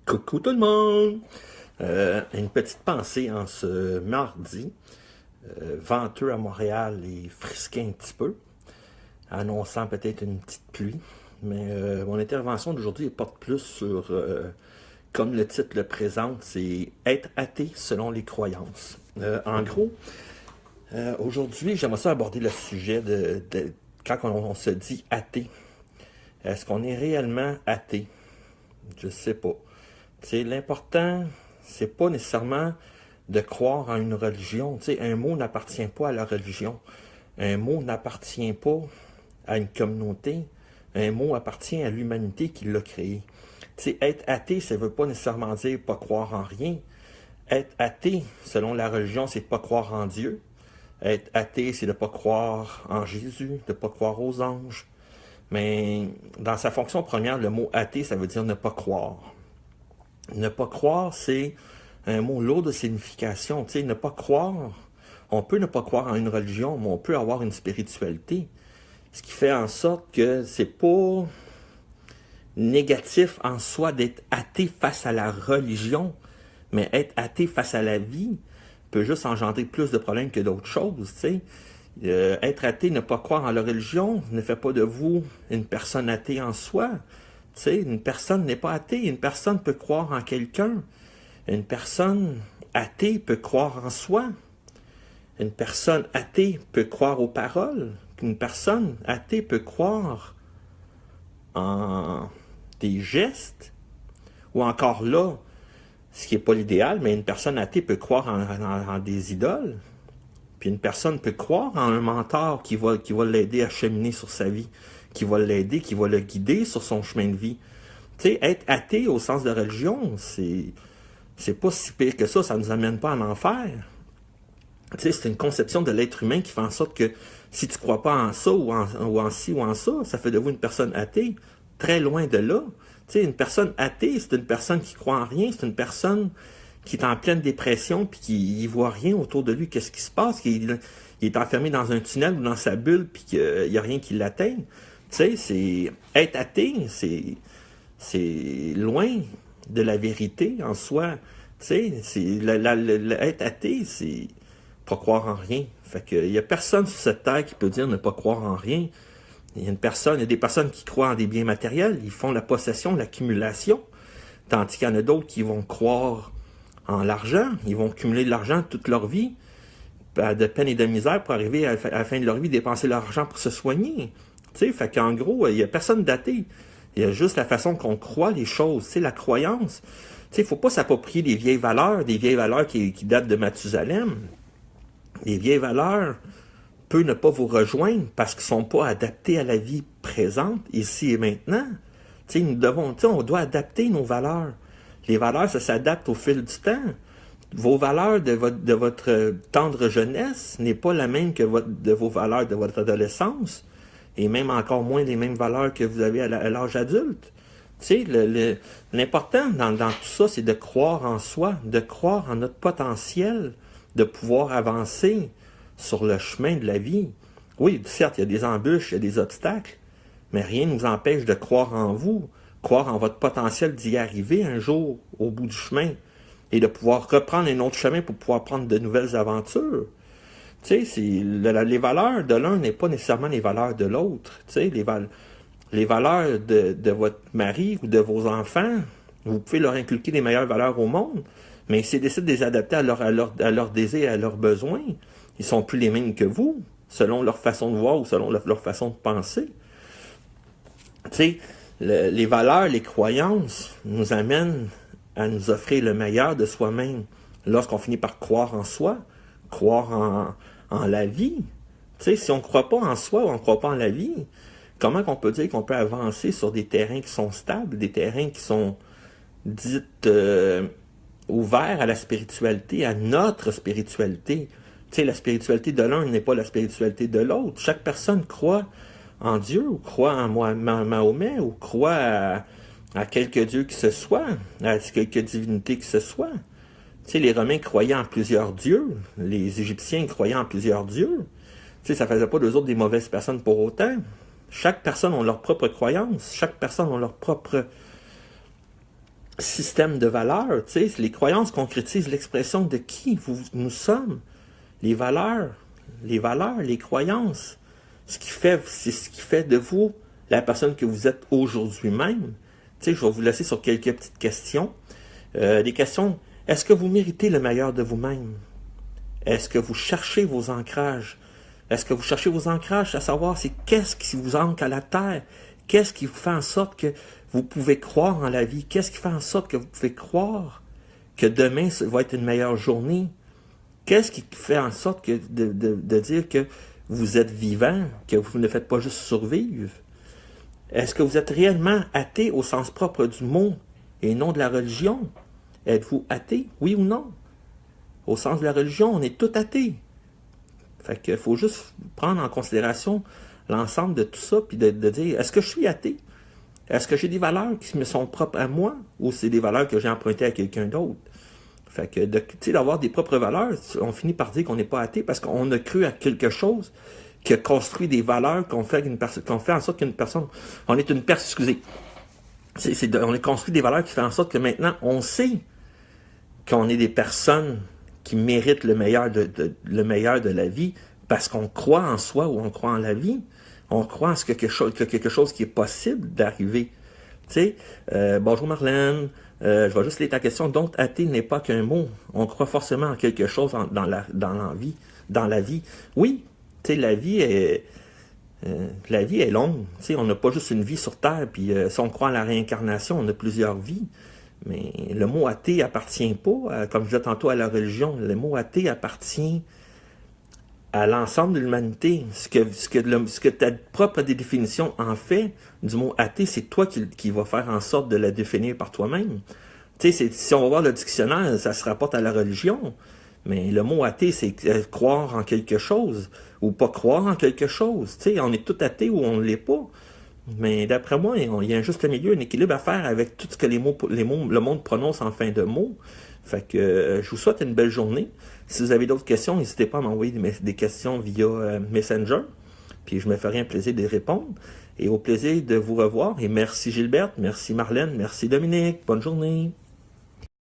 Coucou tout le monde! Une petite pensée en ce mardi, venteux à Montréal et frisqué un petit peu, annonçant peut-être une petite pluie. Mais mon intervention d'aujourd'hui porte plus sur, comme le titre le présente, c'est être athée selon les croyances. En gros, aujourd'hui, j'aimerais ça aborder le sujet de quand on se dit athée. Est-ce qu'on est réellement athée? Je sais pas. C'est l'important, c'est pas nécessairement de croire en une religion. Tu sais, un mot n'appartient pas à la religion. Un mot n'appartient pas à une communauté. Un mot appartient à l'humanité qui l'a créé. Tu sais, être athée, ça veut pas nécessairement dire pas croire en rien. Être athée, selon la religion, c'est pas croire en Dieu. Être athée, c'est de pas croire en Jésus, de pas croire aux anges. Mais dans sa fonction première, le mot athée, ça veut dire ne pas croire. Ne pas croire, c'est un mot lourd de signification. Tu sais, ne pas croire, on peut ne pas croire en une religion, mais on peut avoir une spiritualité. Ce qui fait en sorte que c'est pas négatif en soi d'être athée face à la religion, mais être athée face à la vie peut juste engendrer plus de problèmes que d'autres choses, tu sais. Être athée, ne pas croire en la religion, ne fait pas de vous une personne athée en soi. Tu sais, une personne n'est pas athée, une personne peut croire en quelqu'un. Une personne athée peut croire en soi. Une personne athée peut croire aux paroles. Une personne athée peut croire en des gestes. Ou encore là, ce qui n'est pas l'idéal, mais une personne athée peut croire en des idoles. Puis une personne peut croire en un mentor qui va l'aider à cheminer sur sa vie, qui va l'aider, qui va le guider sur son chemin de vie. Tu sais, être athée au sens de religion, c'est pas si pire que ça nous amène pas en enfer. Tu sais, c'est une conception de l'être humain qui fait en sorte que si tu crois pas en ça ou en ci ou en ça, ça fait de vous une personne athée. Très loin de là. Tu sais, une personne athée, c'est une personne qui croit en rien, c'est une personne qui est en pleine dépression puis qui ne voit rien autour de lui, qu'est-ce qui se passe, il est enfermé dans un tunnel ou dans sa bulle puis qu'il n'y a rien qui l'atteigne. Tu sais, c'est être athée, c'est loin de la vérité en soi. Tu sais, être athée, c'est pas croire en rien. Fait que il y a personne sur cette terre qui peut dire ne pas croire en rien. Il y a des personnes qui croient en des biens matériels, ils font la possession, l'accumulation, tandis qu'il y en a d'autres qui vont croire en l'argent, ils vont cumuler de l'argent toute leur vie, de peine et de misère pour arriver à la fin de leur vie dépenser leur argent pour se soigner. Tu sais, fait qu'en gros, il n'y a personne d'athée. Il y a juste la façon qu'on croit les choses, c'est la croyance. Tu sais, il ne faut pas s'approprier des vieilles valeurs qui datent de Mathusalem. Les vieilles valeurs peuvent ne pas vous rejoindre parce qu'ils ne sont pas adaptés à la vie présente, ici et maintenant. Tu sais, on doit adapter nos valeurs. Les valeurs, ça s'adapte au fil du temps. Vos valeurs de votre tendre jeunesse n'est pas la même que de vos valeurs de votre adolescence, et même encore moins les mêmes valeurs que vous avez à l'âge adulte. Tu sais, l'important dans tout ça, c'est de croire en soi, de croire en notre potentiel, de pouvoir avancer sur le chemin de la vie. Oui, certes, il y a des embûches, il y a des obstacles, mais rien ne nous empêche de croire en vous, croire en votre potentiel d'y arriver un jour au bout du chemin et de pouvoir reprendre un autre chemin pour pouvoir prendre de nouvelles aventures. Tu sais, les valeurs de l'un n'est pas nécessairement les valeurs de l'autre. Tu sais, les valeurs de votre mari ou de vos enfants, vous pouvez leur inculquer les meilleures valeurs au monde, mais s'ils décident de les adapter à leur désir, à leurs besoins, ils sont plus les mêmes que vous, selon leur façon de voir ou selon leur façon de penser. Tu sais, les valeurs, les croyances nous amènent à nous offrir le meilleur de soi-même lorsqu'on finit par croire en soi, croire en la vie. Tu sais, si on ne croit pas en soi ou on ne croit pas en la vie, comment qu'on peut dire qu'on peut avancer sur des terrains qui sont stables, des terrains qui sont dites ouverts à la spiritualité, à notre spiritualité? Tu sais, la spiritualité de l'un n'est pas la spiritualité de l'autre. Chaque personne croit en Dieu, ou croit en Mahomet, ou croit à quelque Dieu que ce soit, à quelque divinité que ce soit. Tu sais, les Romains croyaient en plusieurs dieux, les Égyptiens croyaient en plusieurs dieux. Tu sais, ça faisait pas d'eux autres des mauvaises personnes pour autant. Chaque personne a leur propre croyance, chaque personne a leur propre système de valeurs. Tu sais, les croyances concrétisent l'expression de qui nous sommes. Les valeurs, les croyances. C'est ce qui fait de vous la personne que vous êtes aujourd'hui même. Tu sais, je vais vous laisser sur quelques petites questions. Des questions, est-ce que vous méritez le meilleur de vous-même? Est-ce que vous cherchez vos ancrages? Est-ce que vous cherchez vos ancrages à savoir c'est qu'est-ce qui vous ancre à la terre? Qu'est-ce qui vous fait en sorte que vous pouvez croire en la vie? Qu'est-ce qui fait en sorte que vous pouvez croire que demain va être une meilleure journée? Qu'est-ce qui fait en sorte que de dire que vous êtes vivant, que vous ne faites pas juste survivre? Est-ce que vous êtes réellement athée au sens propre du mot et non de la religion? Êtes-vous athée, oui ou non? Au sens de la religion, on est tout athée. Fait qu'il faut juste prendre en considération l'ensemble de tout ça, puis de dire, est-ce que je suis athée? Est-ce que j'ai des valeurs qui me sont propres à moi, ou c'est des valeurs que j'ai empruntées à quelqu'un d'autre? Fait que, d'avoir des propres valeurs, on finit par dire qu'on n'est pas athée, parce qu'on a cru à quelque chose qui a construit des valeurs qu'on fait en sorte qu'une personne, on est une personne, excusez, on a construit des valeurs qui font en sorte que maintenant, on sait qu'on est des personnes qui méritent le meilleur de la vie parce qu'on croit en soi ou on croit en la vie. On croit en quelque chose qui est possible d'arriver. Tu sais, bonjour Marlène, je vais juste lire ta question. Donc, athée n'est pas qu'un mot. On croit forcément en quelque chose dans la vie. Oui, tu sais, la vie est longue. Tu sais, on n'a pas juste une vie sur Terre. Puis, si on croit en la réincarnation, on a plusieurs vies. Mais le mot athée appartient pas, comme je disais tantôt, à la religion. Le mot athée appartient à l'ensemble de l'humanité. Ce que ta propre définition en fait du mot athée, c'est toi qui va faire en sorte de la définir par toi-même. Tu sais, si on va voir le dictionnaire, ça se rapporte à la religion. Mais le mot athée, c'est croire en quelque chose ou pas croire en quelque chose. Tu sais, on est tout athée ou on ne l'est pas. Mais d'après moi, il y a un juste milieu, un équilibre à faire avec tout ce que le monde prononce en fin de mots. Fait que je vous souhaite une belle journée. Si vous avez d'autres questions, n'hésitez pas à m'envoyer des questions via Messenger. Puis je me ferai un plaisir de répondre. Et au plaisir de vous revoir. Et merci Gilberte, merci Marlène, merci Dominique. Bonne journée.